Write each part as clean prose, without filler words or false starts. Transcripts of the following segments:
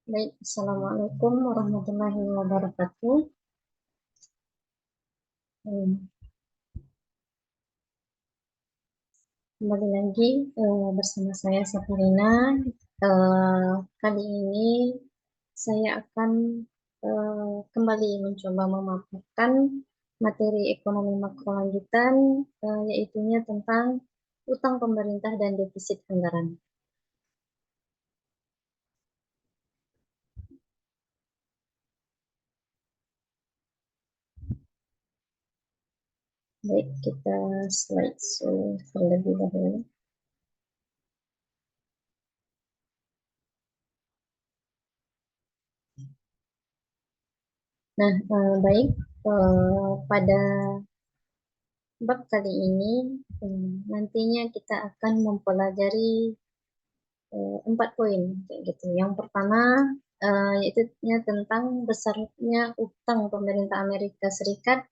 Baik, Assalamualaikum warahmatullahi wabarakatuh. Hmm, Kembali lagi bersama saya Safarina. Kali ini saya akan kembali mencoba memaparkan materi ekonomi makro lanjutan, yaitunya tentang utang pemerintah dan defisit anggaran. Baik, kita slideshow terlebih dahulu. Nah, baik, pada bab kali ini nantinya kita akan mempelajari 4 poin kayak gitu. Yang pertama yaitu tentang besarnya utang pemerintah Amerika Serikat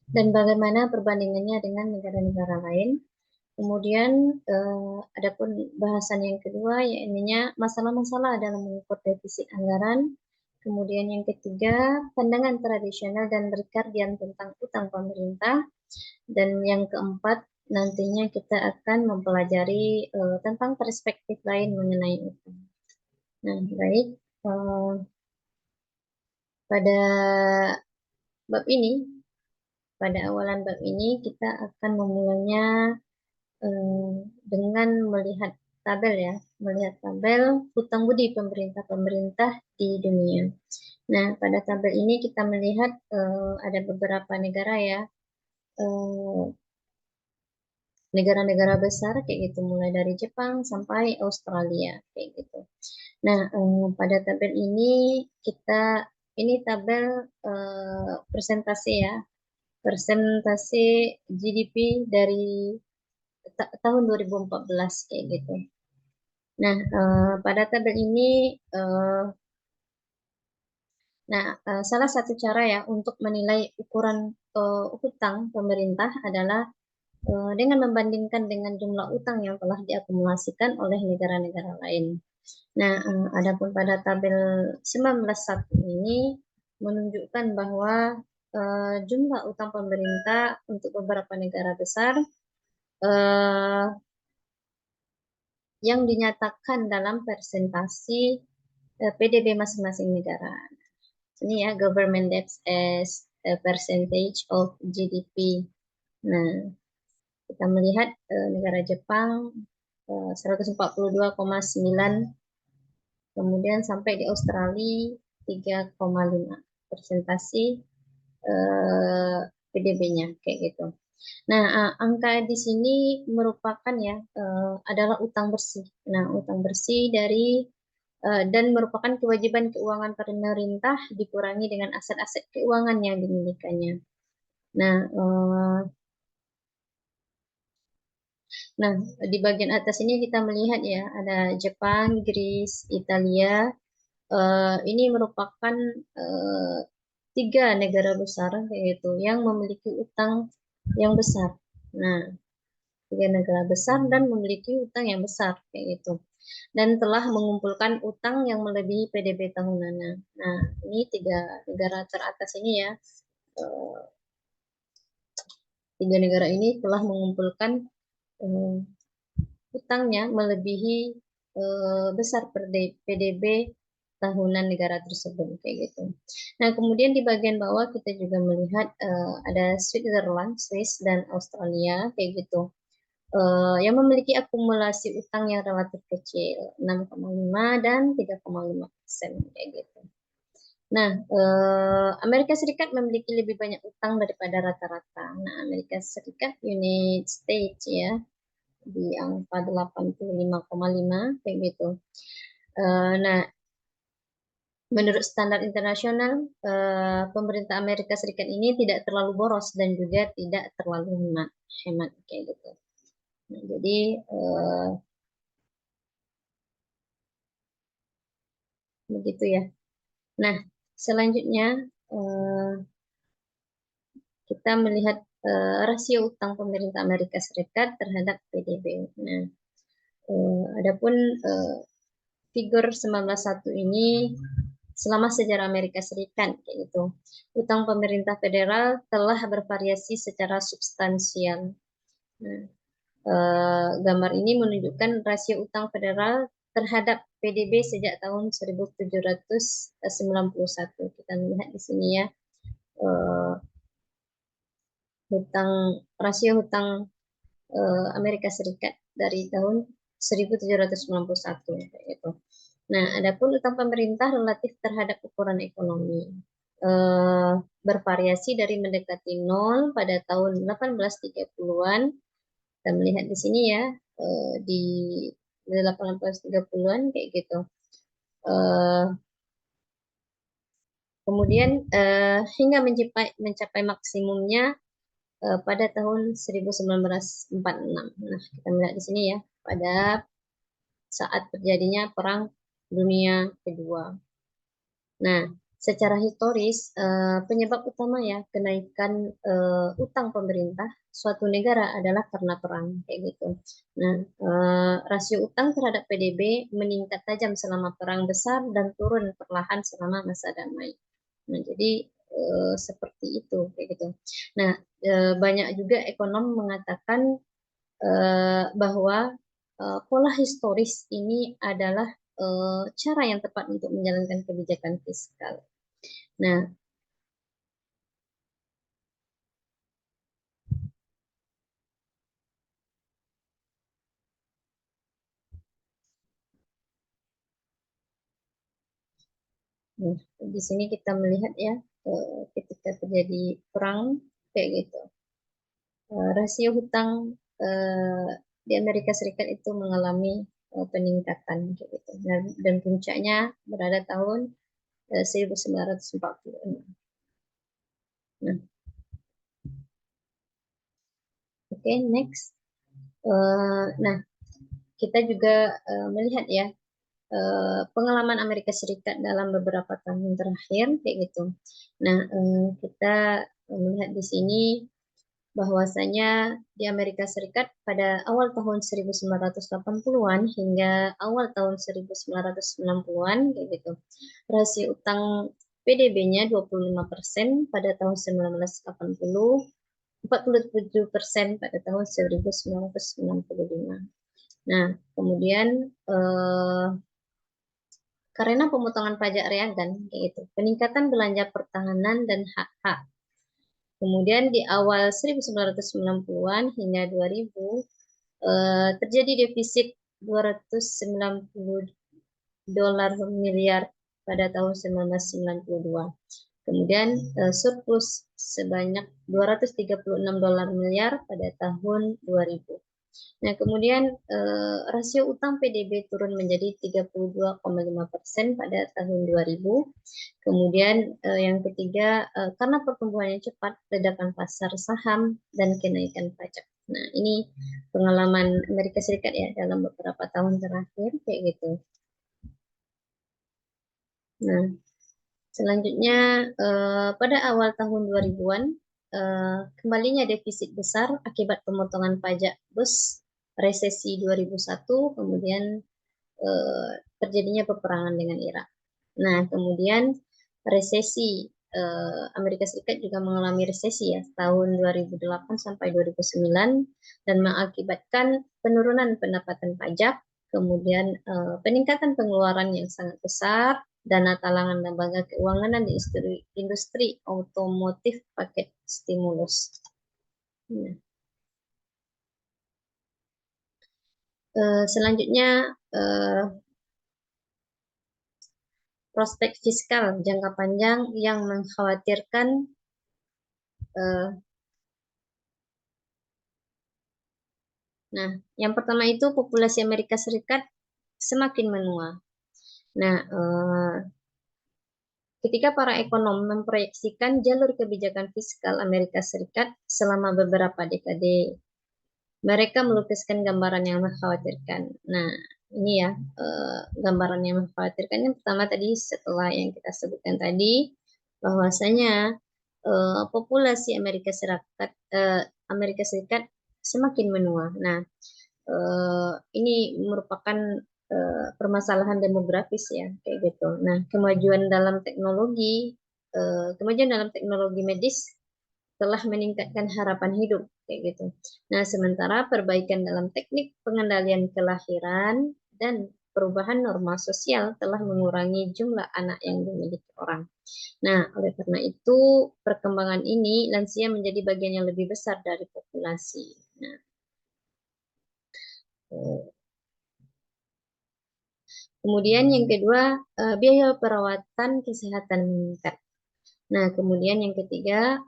dan bagaimana perbandingannya dengan negara-negara lain. Kemudian adapun bahasan yang kedua yaitu masalah-masalah dalam mengukur defisit anggaran. Kemudian yang ketiga, pandangan tradisional dan berkardian tentang utang pemerintah. Dan yang keempat, nantinya kita akan mempelajari tentang perspektif lain mengenai utang. Nah, baik. Uh, pada bab ini, pada awalan bab ini, kita akan memulainya uh, dengan melihat tabel ya, melihat tabel hutang budi pemerintah-pemerintah di dunia. Nah, pada tabel ini kita melihat ada beberapa negara ya, negara-negara besar kayak gitu, mulai dari Jepang sampai Australia kayak gitu. Nah, pada tabel ini ini tabel presentasi ya, presentasi GDP dari tahun 2014 kayak gitu. Nah, pada tabel ini salah satu cara ya untuk menilai ukuran hutang pemerintah adalah dengan membandingkan dengan jumlah utang yang telah diakumulasikan oleh negara-negara lain. Nah, adapun pada tabel 19.1 ini menunjukkan bahwa jumlah utang pemerintah untuk beberapa negara besar yang dinyatakan dalam presentasi PDB masing-masing negara. Ini ya, government debt as a percentage of GDP. Nah, kita melihat negara Jepang 142,9, kemudian sampai di Australia 3,5 persentasi PDB-nya kayak gitu. Nah, angka di sini merupakan ya adalah utang bersih. Nah, utang bersih dari dan merupakan kewajiban keuangan pemerintah dikurangi dengan aset-aset keuangan yang dimilikannya. Nah, Nah, di bagian atas ini kita melihat ya, ada Jepang, Inggris, Italia. Ini merupakan uh, 3 negara besar yaitu yang memiliki utang yang besar. Nah, 3 negara besar dan memiliki utang yang besar kayak gitu. Dan telah mengumpulkan utang yang melebihi PDB tahunannya. Nah, ini 3 negara teratas ini ya. Uh, 3 negara ini telah mengumpulkan uh, utangnya melebihi besar PDB tahunan negara tersebut kayak gitu. Nah, kemudian di bagian bawah kita juga melihat ada Switzerland, Swiss dan Australia kayak gitu. Yang memiliki akumulasi utang yang relatif kecil, 6,5 dan 3,5% kayak gitu. Nah, Amerika Serikat memiliki lebih banyak utang daripada rata-rata. Nah, Amerika Serikat, United States ya, di angka 85,5 kayak gitu. Nah, menurut standar internasional, pemerintah Amerika Serikat ini tidak terlalu boros dan juga tidak terlalu hemat kayak gitu. Nah, jadi begitu ya. Nah, selanjutnya kita melihat rasio utang pemerintah Amerika Serikat terhadap PDB. Nah, adapun figur 19.1 ini selama sejarah Amerika Serikat kayak gitu. Utang pemerintah federal telah bervariasi secara substansial. Nah, gambar ini menunjukkan rasio utang federal terhadap PDB sejak tahun 1791. Kita lihat di sini ya, eh, rasio hutang Amerika Serikat dari tahun 1791 gitu. Nah, adapun utang pemerintah relatif terhadap ukuran ekonomi eh, bervariasi dari mendekati nol pada tahun 1830-an. Kita melihat di sini ya, di 1830-an kayak gitu. Eh, Kemudian hingga mencapai maksimumnya pada tahun 1946. Nah, kita melihat di sini ya, pada saat terjadinya Perang Dunia Kedua. Nah, secara historis, penyebab utama ya kenaikan utang pemerintah suatu negara adalah karena perang, kayak gitu. Nah, rasio utang terhadap PDB meningkat tajam selama perang besar dan turun perlahan selama masa damai. Nah, jadi seperti itu, kayak gitu. Nah, banyak juga ekonom mengatakan bahwa pola historis ini adalah cara yang tepat untuk menjalankan kebijakan fiskal. Nah, nah, di sini kita melihat ya, ketika terjadi perang kayak gitu, rasio hutang eh, di Amerika Serikat itu mengalami peningkatan kayak gitu. Dan puncaknya berada tahun 1946. Nah, oke, next. Nah, kita juga melihat ya pengalaman Amerika Serikat dalam beberapa tahun terakhir kayak gitu. Nah, kita melihat di sini bahwasanya di Amerika Serikat pada awal tahun 1980-an hingga awal tahun 1990-an kayak gitu. Rasio utang PDB-nya 25% pada tahun 1980, 47% pada tahun 1995. Nah, kemudian karena pemotongan pajak reagan, yaitu peningkatan belanja pertahanan dan hak-hak. Kemudian di awal 1990-an hingga 2000 terjadi defisit 290 dolar miliar pada tahun 1992. Kemudian surplus sebanyak 236 dolar miliar pada tahun 2000. Nah, kemudian rasio utang PDB turun menjadi 32,5% pada tahun 2000. Kemudian yang ketiga, karena pertumbuhan yang cepat, ledakan pasar saham dan kenaikan pajak. Nah, ini pengalaman Amerika Serikat ya dalam beberapa tahun terakhir kayak gitu. Nah, selanjutnya pada awal tahun 2000-an kembalinya defisit besar akibat pemotongan pajak bus, resesi 2001, kemudian terjadinya peperangan dengan Irak. Nah, kemudian resesi Amerika Serikat juga mengalami resesi ya tahun 2008 sampai 2009 dan mengakibatkan penurunan pendapatan pajak, kemudian peningkatan pengeluaran yang sangat besar, dana talangan lembaga keuangan dan industri otomotif paket stimulus. Nah, selanjutnya prospek fiskal jangka panjang yang mengkhawatirkan. Nah, yang pertama itu populasi Amerika Serikat semakin menua. Nah, ketika para ekonom memproyeksikan jalur kebijakan fiskal Amerika Serikat selama beberapa dekade, mereka melukiskan gambaran yang mengkhawatirkan. Nah, ini ya gambaran yang mengkhawatirkan. Yang pertama tadi setelah yang kita sebutkan tadi, bahwasanya populasi Amerika Serikat semakin menua. Nah, ini merupakan permasalahan demografis ya, kayak gitu. Nah, kemajuan dalam teknologi medis telah meningkatkan harapan hidup, kayak gitu. Nah, sementara perbaikan dalam teknik pengendalian kelahiran dan perubahan norma sosial telah mengurangi jumlah anak yang dimiliki orang. Nah, oleh karena itu, perkembangan ini lansia menjadi bagian yang lebih besar dari populasi. Nah, kemudian yang kedua, biaya perawatan kesehatan meningkat. Nah, kemudian yang ketiga,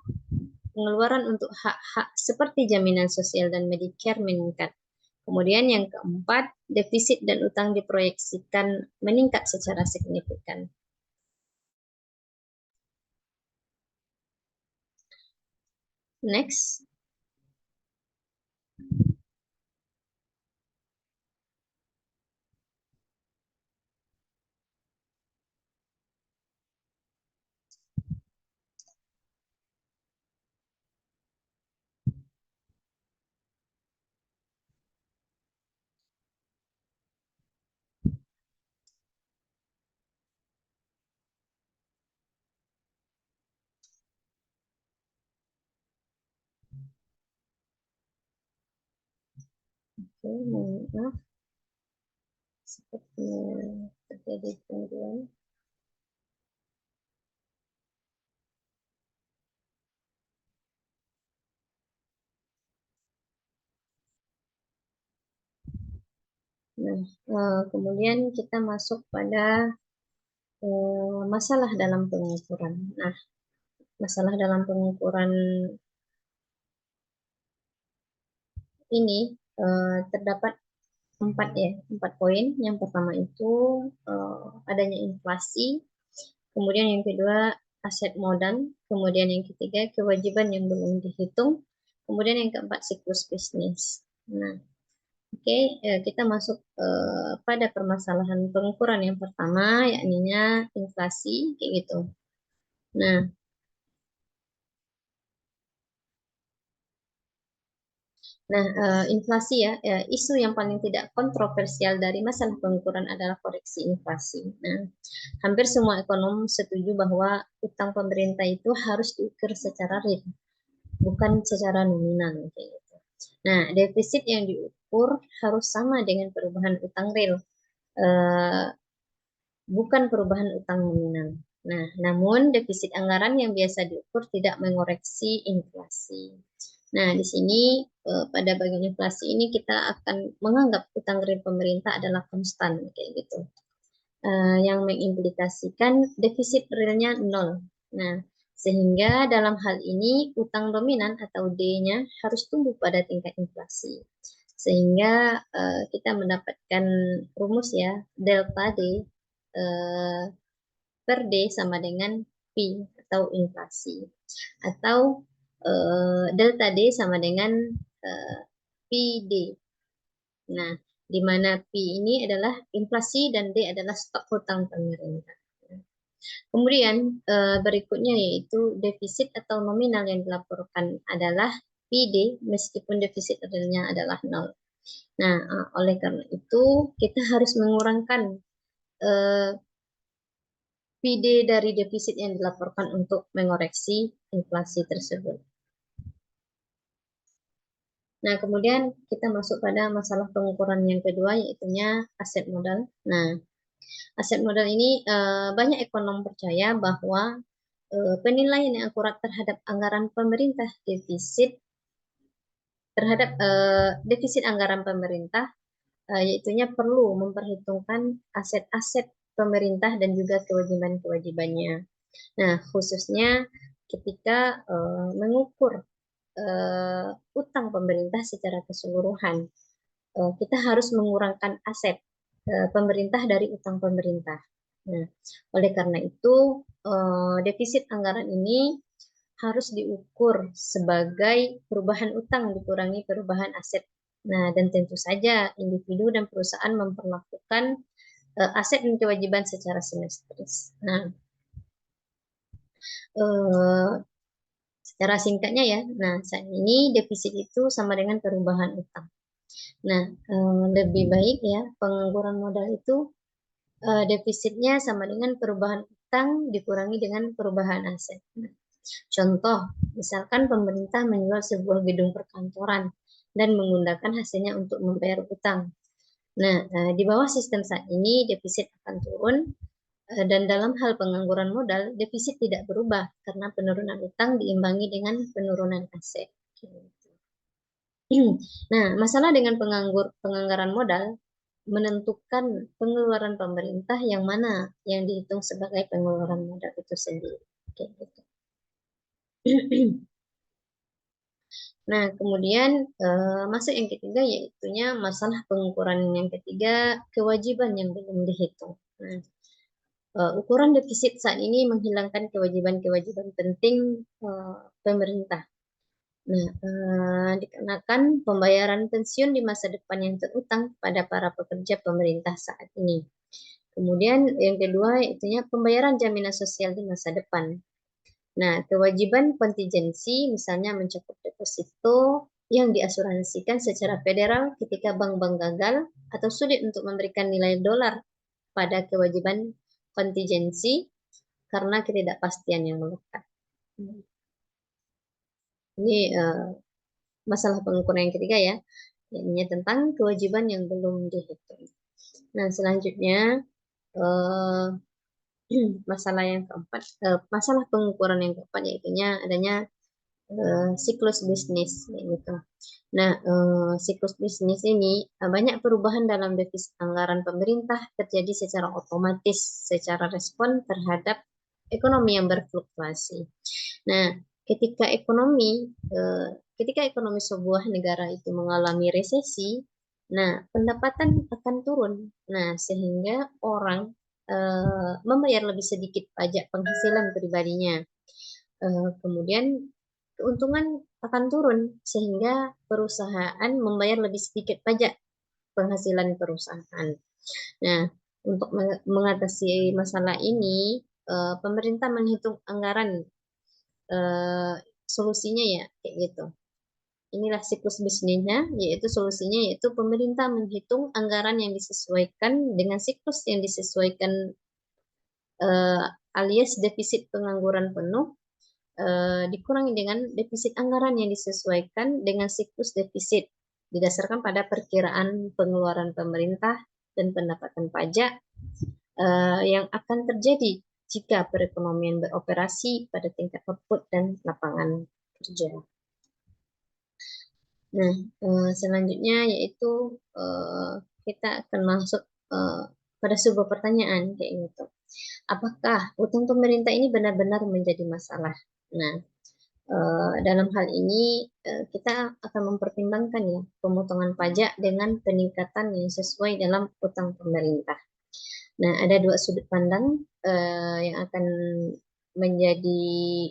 pengeluaran untuk hak-hak seperti jaminan sosial dan Medicare meningkat. Kemudian yang keempat, defisit dan utang diproyeksikan meningkat secara signifikan. Next. Oke, maaf. Sepertinya terjadi gangguan. Nah, kemudian kita masuk pada masalah dalam pengukuran. Nah, masalah dalam pengukuran ini terdapat empat poin. Yang pertama itu adanya inflasi, kemudian yang kedua aset modal, kemudian yang ketiga kewajiban yang belum dihitung, kemudian yang keempat siklus bisnis. Nah, oke, kita masuk pada permasalahan pengukuran yang pertama, yakni inflasi, kayak gitu. Nah, inflasi ya, isu yang paling tidak kontroversial dari masalah pengukuran adalah koreksi inflasi. Nah, hampir semua ekonom setuju bahwa utang pemerintah itu harus diukur secara real, bukan secara nominal, kayak gitu. Nah, defisit yang diukur harus sama dengan perubahan utang real, eh, bukan perubahan utang nominal. Nah, namun defisit anggaran yang biasa diukur tidak mengoreksi inflasi. Nah, di sini pada bagian inflasi ini kita akan menganggap utang real pemerintah adalah konstan, kayak gitu. Yang mengimplikasikan defisit realnya nol. Nah, sehingga dalam hal ini utang dominan atau D-nya harus tumbuh pada tingkat inflasi. Sehingga kita mendapatkan rumus ya, delta D per D sama dengan P atau inflasi. Atau delta D sama dengan PD. Nah, di mana P ini adalah inflasi dan D adalah stok hutang pemerintah. Kemudian berikutnya yaitu defisit atau nominal yang dilaporkan adalah PD meskipun defisit realnya adalah nol. Nah, oleh karena itu kita harus mengurangkan PD dari defisit yang dilaporkan untuk mengoreksi inflasi tersebut. Nah, kemudian kita masuk pada masalah pengukuran yang kedua, yaitunya aset modal. Nah, aset modal ini banyak ekonom percaya bahwa penilaian yang akurat terhadap anggaran pemerintah defisit anggaran pemerintah yaitunya perlu memperhitungkan aset-aset pemerintah dan juga kewajiban-kewajibannya. Nah, khususnya ketika mengukur utang pemerintah secara keseluruhan, kita harus mengurangkan aset pemerintah dari utang pemerintah. Nah, oleh karena itu, defisit anggaran ini harus diukur sebagai perubahan utang dikurangi perubahan aset. Nah, dan tentu saja individu dan perusahaan memperlakukan aset dan kewajiban secara simetris. Nah, secara singkatnya ya, nah saat ini defisit itu sama dengan perubahan utang. Nah, lebih baik ya pengangguran modal itu defisitnya sama dengan perubahan utang dikurangi dengan perubahan aset. Nah, contoh, misalkan pemerintah menjual sebuah gedung perkantoran dan menggunakan hasilnya untuk membayar utang. Nah, di bawah sistem saat ini defisit akan turun dan dalam hal pengangguran modal defisit tidak berubah karena penurunan utang diimbangi dengan penurunan aset. Nah, masalah dengan penganggaran modal menentukan pengeluaran pemerintah yang mana yang dihitung sebagai pengeluaran modal itu sendiri. Kayak gitu. Nah, kemudian masuk yang ketiga yaitunya masalah pengukuran yang ketiga kewajiban yang belum dihitung. Nah, ukuran defisit saat ini menghilangkan kewajiban-kewajiban penting pemerintah. Nah, dikenakan pembayaran pensiun di masa depan yang terutang pada para pekerja pemerintah saat ini. Kemudian yang kedua itunya pembayaran jaminan sosial di masa depan. Nah, kewajiban kontingensi misalnya mencakup deposito yang diasuransikan secara federal ketika bank-bank gagal atau sulit untuk memberikan nilai dolar pada kewajiban kontingensi karena ketidakpastian yang melekat. Ini masalah pengukuran yang ketiga ya, yakni tentang kewajiban yang belum dihitung. Nah, selanjutnya eh, masalah yang keempat, masalah pengukuran yang keempat yaitunya adanya siklus bisnis gitu. Nah, siklus bisnis ini banyak perubahan dalam defisit anggaran pemerintah terjadi secara otomatis, secara respon terhadap ekonomi yang berfluktuasi. Nah, ketika ekonomi eh, ketika ekonomi sebuah negara itu mengalami resesi, nah pendapatan akan turun. Nah, sehingga orang membayar lebih sedikit pajak penghasilan pribadinya. Kemudian keuntungan akan turun sehingga perusahaan membayar lebih sedikit pajak penghasilan perusahaan. Nah, untuk mengatasi masalah ini, pemerintah menghitung anggaran eh, solusinya ya kayak gitu. Inilah siklus bisnisnya, yaitu solusinya yaitu pemerintah menghitung anggaran yang disesuaikan dengan siklus yang disesuaikan eh, alias defisit pengangguran penuh dikurangi dengan defisit anggaran yang disesuaikan dengan siklus defisit didasarkan pada perkiraan pengeluaran pemerintah dan pendapatan pajak yang akan terjadi jika perekonomian beroperasi pada tingkat output dan lapangan kerja. Nah, selanjutnya yaitu eh, kita akan masuk eh, pada sebuah pertanyaan kayak gitu. Apakah utang pemerintah ini benar-benar menjadi masalah? Nah, dalam hal ini kita akan mempertimbangkan ya pemotongan pajak dengan peningkatan yang sesuai dalam utang pemerintah. Nah, ada dua sudut pandang yang akan menjadi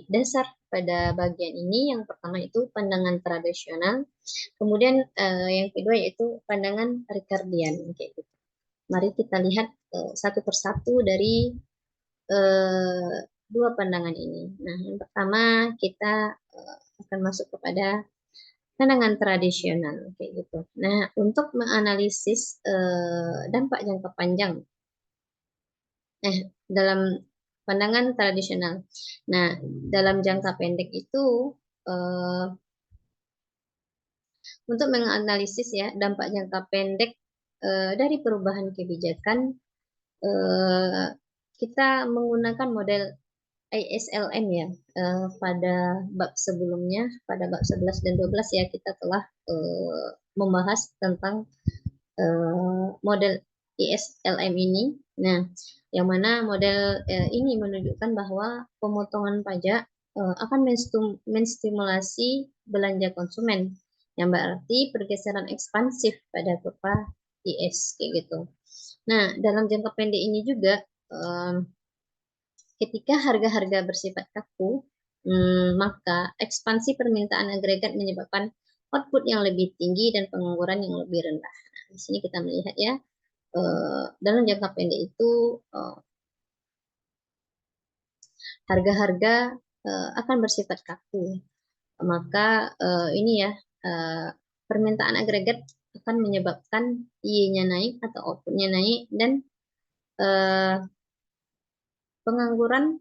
dasar pada bagian ini. Yang pertama itu pandangan tradisional, kemudian yang kedua yaitu pandangan Ricardian kayak gitu. Mari kita lihat satu persatu dari eh, dua pandangan ini. Nah, yang pertama kita akan masuk kepada pandangan tradisional kayak gitu. Nah, untuk menganalisis dampak jangka panjang dalam pandangan tradisional. Nah, dalam jangka pendek itu eh, untuk menganalisis ya dampak jangka pendek dari perubahan kebijakan eh, kita menggunakan model ISLM ya. Pada bab sebelumnya, pada bab 11 dan 12 ya kita telah membahas tentang model ISLM ini. Nah, yang mana model ini menunjukkan bahwa pemotongan pajak akan menstimulasi belanja konsumen, yang berarti pergeseran ekspansif pada kurva IS kayak gitu. Nah, dalam jangka pendek ini juga ketika harga-harga bersifat kaku, maka ekspansi permintaan agregat menyebabkan output yang lebih tinggi dan pengangguran yang lebih rendah. Nah, di sini kita melihat ya, dalam jangka pendek itu harga-harga akan bersifat kaku. Maka ini ya permintaan agregat akan menyebabkan Y-nya naik atau outputnya naik, dan pengangguran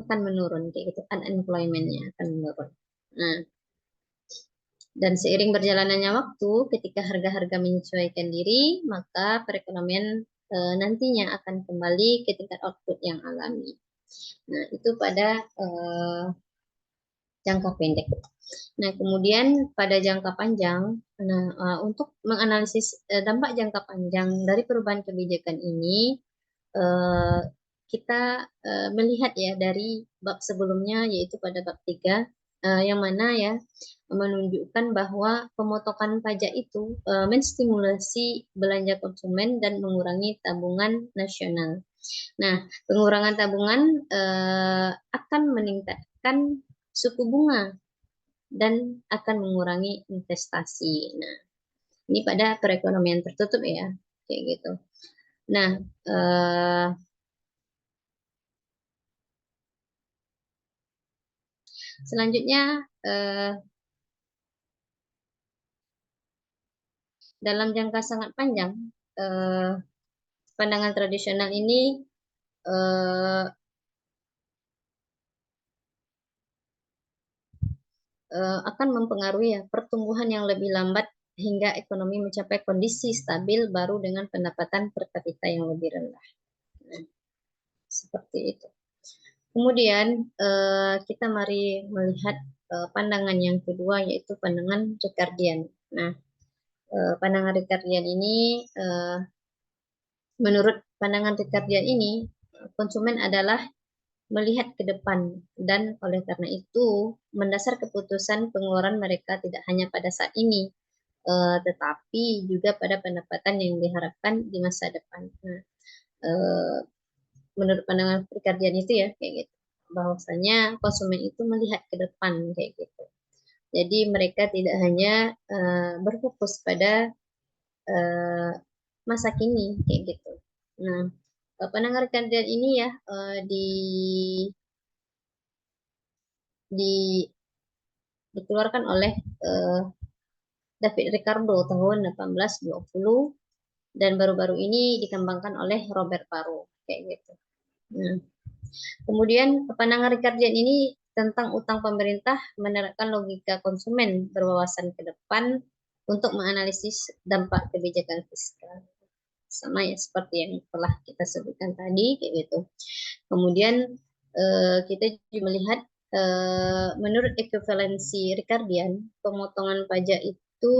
akan menurun kayak gitu, unemployment-nya akan menurun. Nah, dan seiring berjalannya waktu, ketika harga-harga menyesuaikan diri, maka perekonomian nantinya akan kembali ke tingkat output yang alami. Nah, itu pada jangka pendek. Nah, kemudian pada jangka panjang, untuk menganalisis dampak jangka panjang dari perubahan kebijakan ini, eh, kita melihat ya dari bab sebelumnya, yaitu pada bab 3, yang mana ya menunjukkan bahwa pemotongan pajak itu menstimulasi belanja konsumen dan mengurangi tabungan nasional. Nah, pengurangan tabungan akan meningkatkan suku bunga dan akan mengurangi investasi. Nah, ini pada perekonomian tertutup ya, kayak gitu. Nah, selanjutnya dalam jangka sangat panjang, pandangan tradisional ini akan mempengaruhi ya pertumbuhan yang lebih lambat hingga ekonomi mencapai kondisi stabil baru dengan pendapatan per kapita yang lebih rendah. Nah, seperti itu. Kemudian kita mari melihat pandangan yang kedua, yaitu pandangan Ricardian. Nah, pandangan Ricardian ini, menurut pandangan Ricardian ini, konsumen adalah melihat ke depan, dan oleh karena itu mendasar keputusan pengeluaran mereka tidak hanya pada saat ini, tetapi juga pada pendapatan yang diharapkan di masa depan. Nah, menurut pandangan Ricardian itu ya kayak gitu, bahwasanya konsumen itu melihat ke depan kayak gitu. Jadi mereka tidak hanya berfokus pada masa kini kayak gitu. Nah, pandangan Ricardian ini ya di dikeluarkan oleh David Ricardo tahun 1820, dan baru-baru ini dikembangkan oleh Robert Paro kayak gitu. Nah, kemudian pandangan Ricardian ini tentang utang pemerintah menerapkan logika konsumen berwawasan ke depan untuk menganalisis dampak kebijakan fiskal. Sama ya seperti yang telah kita sebutkan tadi kayak gitu. Kemudian kita juga melihat menurut ekuivalensi Ricardian, pemotongan pajak itu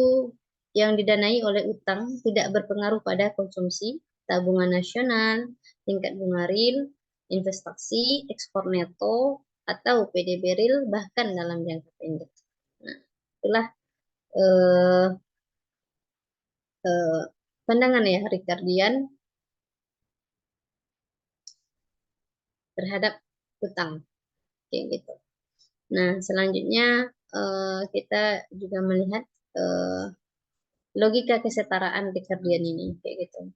yang didanai oleh utang tidak berpengaruh pada konsumsi, tabungan nasional, tingkat bunga real, investasi, ekspor neto, atau PDB real, bahkan dalam jangka pendek. Nah, itulah eh, eh, pandangan ya Ricardian terhadap utang kayak gitu. Nah, selanjutnya kita juga melihat eh, logika kesetaraan Ricardian ini kayak gitu.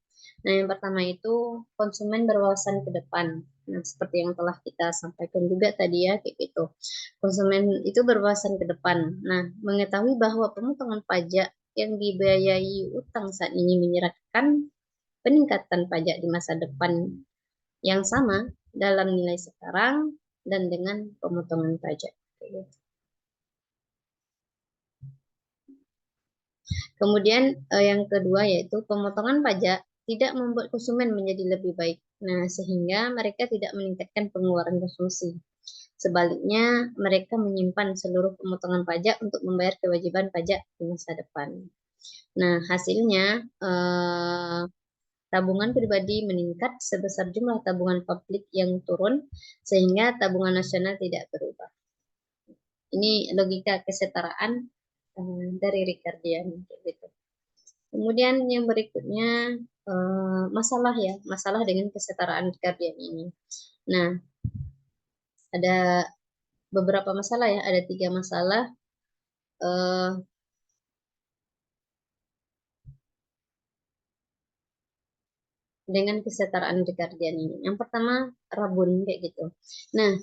Nah, yang pertama itu konsumen berwawasan ke depan. Nah, seperti yang telah kita sampaikan juga tadi ya kayak gitu. Konsumen itu berwawasan ke depan. Nah, mengetahui bahwa pemotongan pajak yang dibiayai utang saat ini menyerahkan peningkatan pajak di masa depan yang sama dalam nilai sekarang dan dengan pemotongan pajak. Kayak gitu. Kemudian yang kedua yaitu pemotongan pajak tidak membuat konsumen menjadi lebih baik. Nah, sehingga mereka tidak meningkatkan pengeluaran konsumsi. Sebaliknya, mereka menyimpan seluruh pemotongan pajak untuk membayar kewajiban pajak di masa depan. Nah, hasilnya tabungan pribadi meningkat sebesar jumlah tabungan publik yang turun, sehingga tabungan nasional tidak berubah. Ini logika kesetaraan dari Ricardian gitu. Kemudian yang berikutnya masalah ya, masalah dengan kesetaraan Ricardian ini. Nah, ada beberapa masalah ya, ada 3 masalah dengan kesetaraan Ricardian ini. Yang pertama rabun kayak gitu. Nah,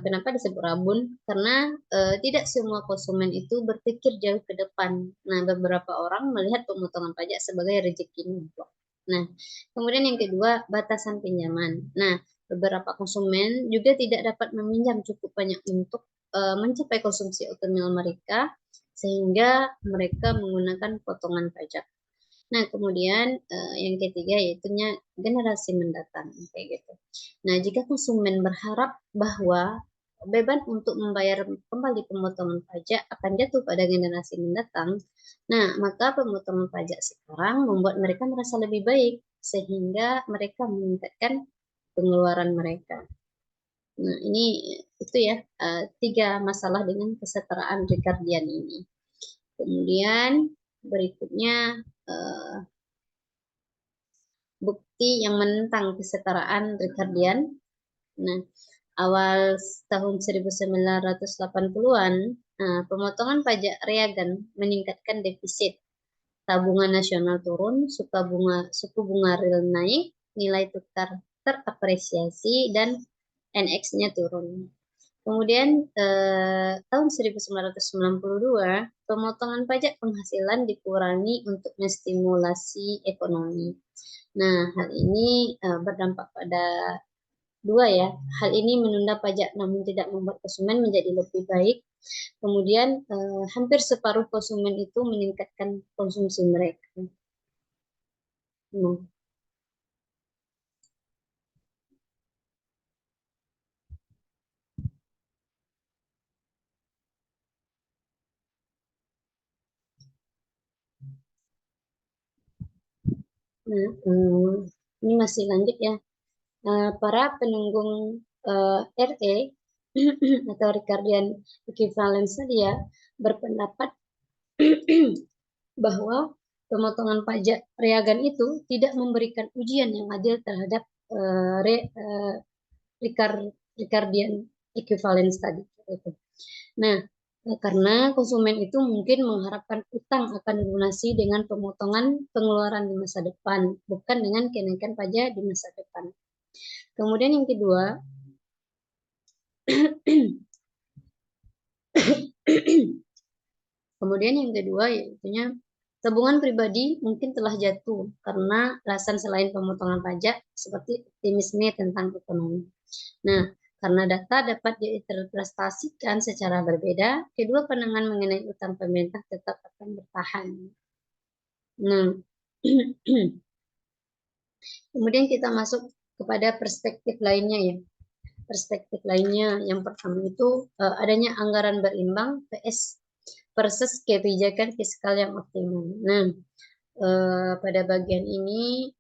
Kenapa disebut rabun? Karena tidak semua konsumen itu berpikir jauh ke depan. Nah, beberapa orang melihat pemotongan pajak sebagai rezeki numpuk. Nah, kemudian yang kedua, batasan pinjaman. Nah, beberapa konsumen juga tidak dapat meminjam cukup banyak untuk mencapai konsumsi optimal mereka, sehingga mereka menggunakan potongan pajak. Nah, kemudian yang ketiga yaitunya generasi mendatang kayak gitu. Nah, jika konsumen berharap bahwa beban untuk membayar kembali pemotongan pajak akan jatuh pada generasi mendatang, nah, maka pemotongan pajak sekarang membuat mereka merasa lebih baik sehingga mereka meningkatkan pengeluaran mereka. Nah, ini itu ya tiga masalah dengan kesetaraan Ricardian ini. Kemudian berikutnya eh, bukti yang menentang kesetaraan Ricardian. Nah, awal tahun 1980-an, pemotongan pajak Reagan meningkatkan defisit, tabungan nasional turun, suku bunga real naik, nilai tukar terapresiasi, dan NX-nya turun. Kemudian tahun 1992, pemotongan pajak penghasilan dikurangi untuk menstimulasi ekonomi. Nah, hal ini berdampak pada dua ya. Hal ini menunda pajak namun tidak membuat konsumen menjadi lebih baik. Kemudian hampir separuh konsumen itu meningkatkan konsumsi mereka. Nah, ini masih lanjut ya. Para penunggung RE atau Ricardian Equivalence dia berpendapat bahwa pemotongan pajak reagan itu tidak memberikan ujian yang adil terhadap uh, re, uh, Ricardian equivalence tadi. Nah, karena konsumen itu mungkin mengharapkan utang akan dilunasi dengan pemotongan pengeluaran di masa depan, bukan dengan kenaikan pajak di masa depan. Kemudian yang kedua, kemudian yang kedua yaitunya tabungan pribadi mungkin telah jatuh karena alasan selain pemotongan pajak seperti optimisme tentang ekonomi. Nah, karena data dapat diinterpretasikan secara berbeda, kedua pandangan mengenai utang pemerintah tetap akan bertahan. Nah, kemudian kita masuk kepada perspektif lainnya ya. Perspektif lainnya yang pertama itu adanya anggaran berimbang versus kebijakan fiskal yang optimal. Nah, pada bagian ini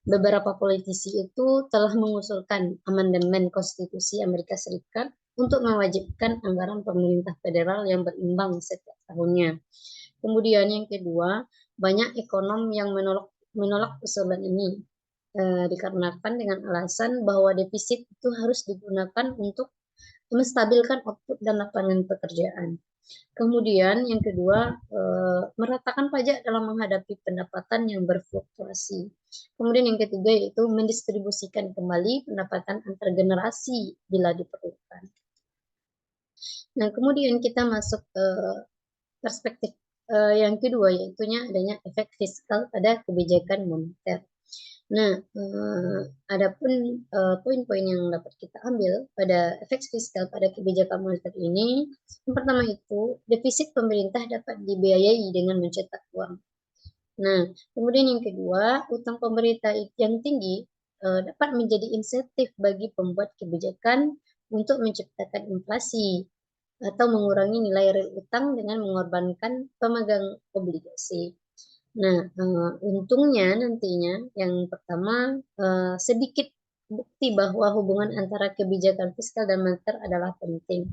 beberapa politisi itu telah mengusulkan amandemen konstitusi Amerika Serikat untuk mewajibkan anggaran pemerintah federal yang berimbang setiap tahunnya. Kemudian yang kedua, banyak ekonom yang menolak usulan ini dikarenakan dengan alasan bahwa defisit itu harus digunakan untuk menstabilkan output dan lapangan pekerjaan. Kemudian yang kedua, meratakan pajak dalam menghadapi pendapatan yang berfluktuasi. Kemudian yang ketiga yaitu mendistribusikan kembali pendapatan antar generasi bila diperlukan. Nah, kemudian kita masuk ke perspektif yang kedua yaitunya adanya efek fiskal pada kebijakan moneter. Nah, adapun poin-poin yang dapat kita ambil pada efek fiskal pada kebijakan moneter ini, yang pertama itu defisit pemerintah dapat dibiayai dengan mencetak uang. Nah, kemudian yang kedua, utang pemerintah yang tinggi dapat menjadi insentif bagi pembuat kebijakan untuk menciptakan inflasi atau mengurangi nilai real utang dengan mengorbankan pemegang obligasi. Nah, untungnya nantinya yang pertama sedikit bukti bahwa hubungan antara kebijakan fiskal dan moneter adalah penting.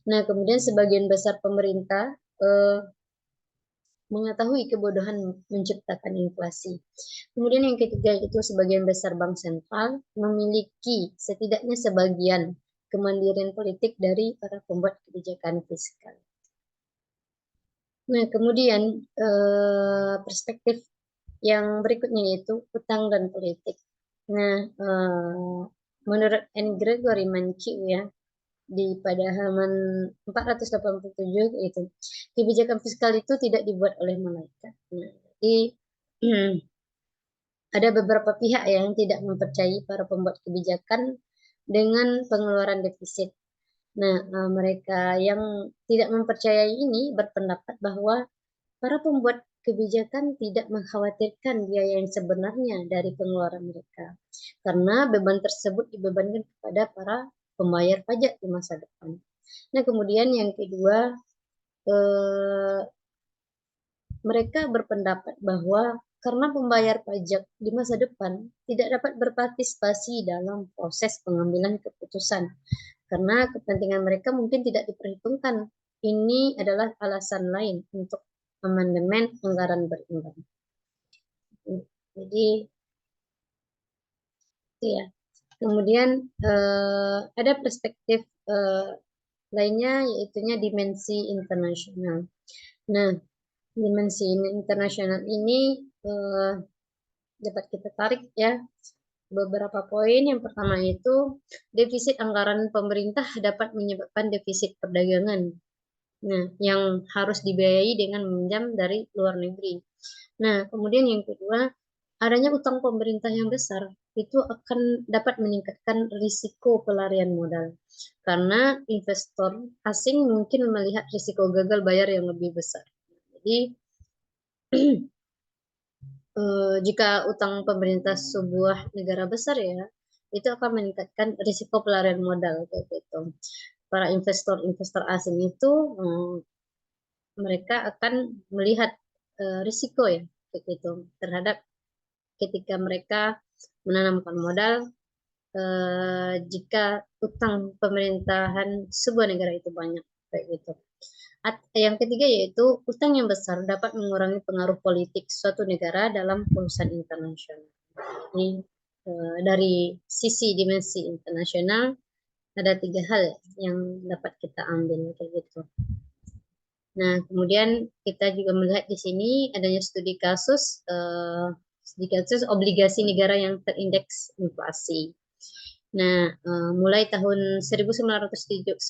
Nah, kemudian sebagian besar pemerintah mengetahui kebodohan menciptakan inflasi. Kemudian yang ketiga itu sebagian besar bank sentral memiliki setidaknya sebagian kemandirian politik dari para pembuat kebijakan fiskal. Nah, kemudian perspektif yang berikutnya yaitu utang dan politik. Nah, menurut N. Gregory Mankiw ya, pada halaman 487 itu, kebijakan fiskal itu tidak dibuat oleh malaikat. Nah, jadi ada beberapa pihak yang tidak mempercayai para pembuat kebijakan dengan pengeluaran defisit. Nah, mereka yang tidak mempercayai ini berpendapat bahwa para pembuat kebijakan tidak mengkhawatirkan biaya yang sebenarnya dari pengeluaran mereka, karena beban tersebut dibebankan kepada para pembayar pajak di masa depan. Nah, kemudian yang kedua, mereka berpendapat bahwa karena pembayar pajak di masa depan tidak dapat berpartisipasi dalam proses pengambilan keputusan, karena kepentingan mereka mungkin tidak diperhitungkan. Ini adalah alasan lain untuk amandemen anggaran berimbang. Jadi, ya. Kemudian ada perspektif lainnya, yaitunya dimensi internasional. Nah, dimensi internasional ini dapat kita tarik ya beberapa poin. Yang pertama itu defisit anggaran pemerintah dapat menyebabkan defisit perdagangan. Nah, yang harus dibiayai dengan meminjam dari luar negeri. Nah, kemudian yang kedua, adanya utang pemerintah yang besar itu akan dapat meningkatkan risiko pelarian modal. Karena investor asing mungkin melihat risiko gagal bayar yang lebih besar. Jadi, jika utang pemerintah sebuah negara besar ya, itu akan meningkatkan risiko pelarian modal kayak gitu. Para investor asing itu mereka akan melihat risiko ya kayak gitu terhadap ketika mereka menanamkan modal jika utang pemerintahan sebuah negara itu banyak kayak gitu. Yang ketiga yaitu utang yang besar dapat mengurangi pengaruh politik suatu negara dalam urusan internasional. Jadi dari sisi dimensi internasional ada 3 hal yang dapat kita ambil kayak gitu. Nah, kemudian kita juga melihat di sini adanya studi kasus obligasi negara yang terindeks inflasi. Nah, mulai tahun 1997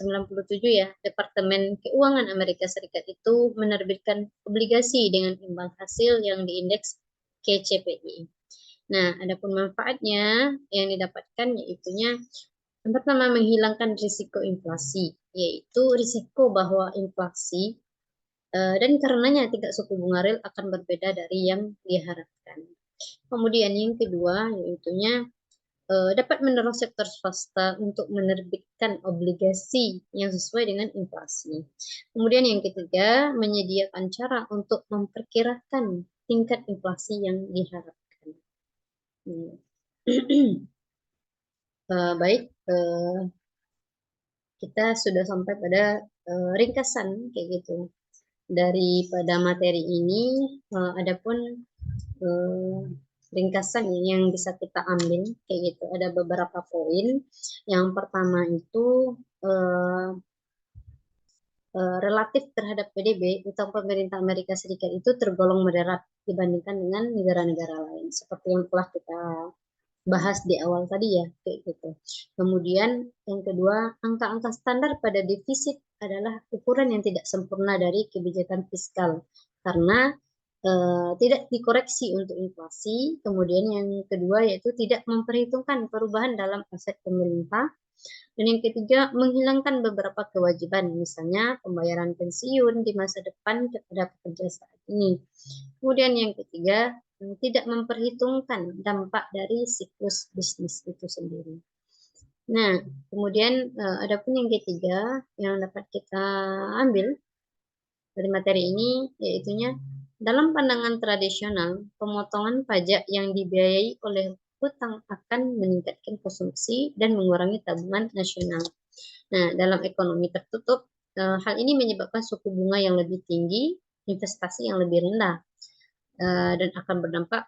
ya, Departemen Keuangan Amerika Serikat itu menerbitkan obligasi dengan imbal hasil yang diindeks KCPI. Nah, adapun manfaatnya yang didapatkan yaitunya yang pertama menghilangkan risiko inflasi, yaitu risiko bahwa inflasi dan karenanya tingkat suku bunga real akan berbeda dari yang diharapkan. Kemudian yang kedua yaitunya dapat mendorong sektor swasta untuk menerbitkan obligasi yang sesuai dengan inflasi. Kemudian yang ketiga, menyediakan cara untuk memperkirakan tingkat inflasi yang diharapkan. Baik, kita sudah sampai pada ringkasan kayak gitu daripada materi ini. Adapun ringkasan yang bisa kita ambil kayak gitu ada beberapa poin. Yang pertama itu relatif terhadap PDB utang pemerintah Amerika Serikat itu tergolong moderat dibandingkan dengan negara-negara lain seperti yang telah kita bahas di awal tadi ya kayak gitu. Kemudian yang kedua, angka-angka standar pada defisit adalah ukuran yang tidak sempurna dari kebijakan fiskal karena tidak dikoreksi untuk inflasi. Kemudian yang kedua yaitu tidak memperhitungkan perubahan dalam aset pemerintah. Dan yang ketiga, menghilangkan beberapa kewajiban, misalnya pembayaran pensiun di masa depan kepada pekerja saat ini. Kemudian yang ketiga, tidak memperhitungkan dampak dari siklus bisnis itu sendiri. Nah, kemudian adapun yang ketiga yang dapat kita ambil dari materi ini, yaitunya dalam pandangan tradisional, pemotongan pajak yang dibiayai oleh hutang akan meningkatkan konsumsi dan mengurangi tabungan nasional. Nah, dalam ekonomi tertutup, hal ini menyebabkan suku bunga yang lebih tinggi, investasi yang lebih rendah, dan akan berdampak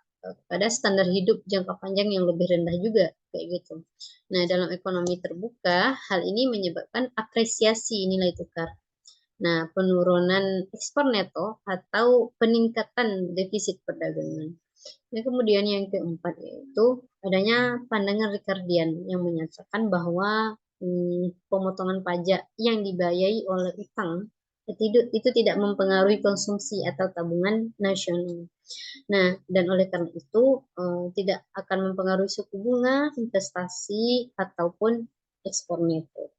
pada standar hidup jangka panjang yang lebih rendah juga, kayak gitu. Nah, dalam ekonomi terbuka, hal ini menyebabkan apresiasi nilai tukar. Nah, penurunan ekspor neto atau peningkatan defisit perdagangan. Dan kemudian yang keempat yaitu adanya pandangan Ricardian yang menyatakan bahwa pemotongan pajak yang dibiayai oleh utang itu tidak mempengaruhi konsumsi atau tabungan nasional. Nah, dan oleh karena itu tidak akan mempengaruhi suku bunga, investasi ataupun ekspor neto.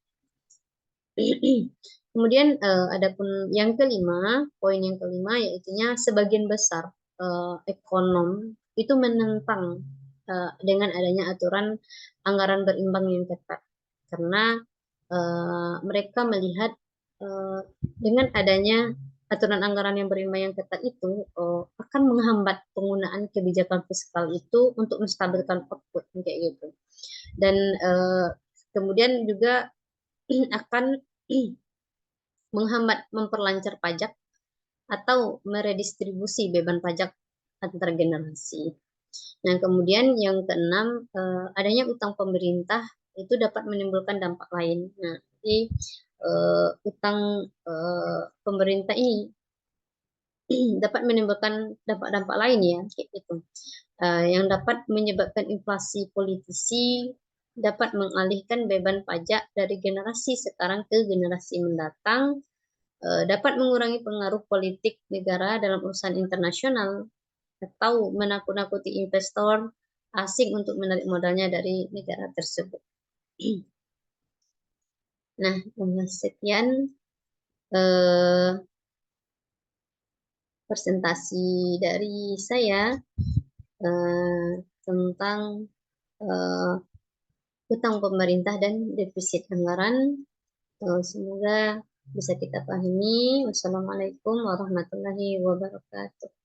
Kemudian adapun yang kelima, poin yang kelima yaitunya sebagian besar ekonom itu menentang dengan adanya aturan anggaran berimbang yang ketat karena mereka melihat dengan adanya aturan anggaran yang berimbang yang ketat itu akan menghambat penggunaan kebijakan fiskal itu untuk menstabilkan output kayak gitu. Dan kemudian juga akan menghambat memperlancar pajak atau meredistribusi beban pajak antar generasi. Nah, kemudian yang keenam, adanya utang pemerintah itu dapat menimbulkan dampak lain. Nah, jadi utang pemerintah ini dapat menimbulkan dampak-dampak lain ya, kayak gitu. Yang dapat menyebabkan inflasi politisi, dapat mengalihkan beban pajak dari generasi sekarang ke generasi mendatang, dapat mengurangi pengaruh politik negara dalam urusan internasional, atau menakut-nakuti investor asing untuk menarik modalnya dari negara tersebut. Nah, sekian presentasi dari saya tentang utang pemerintah dan defisit anggaran. Semoga bisa kita pahami. Wassalamualaikum warahmatullahi wabarakatuh.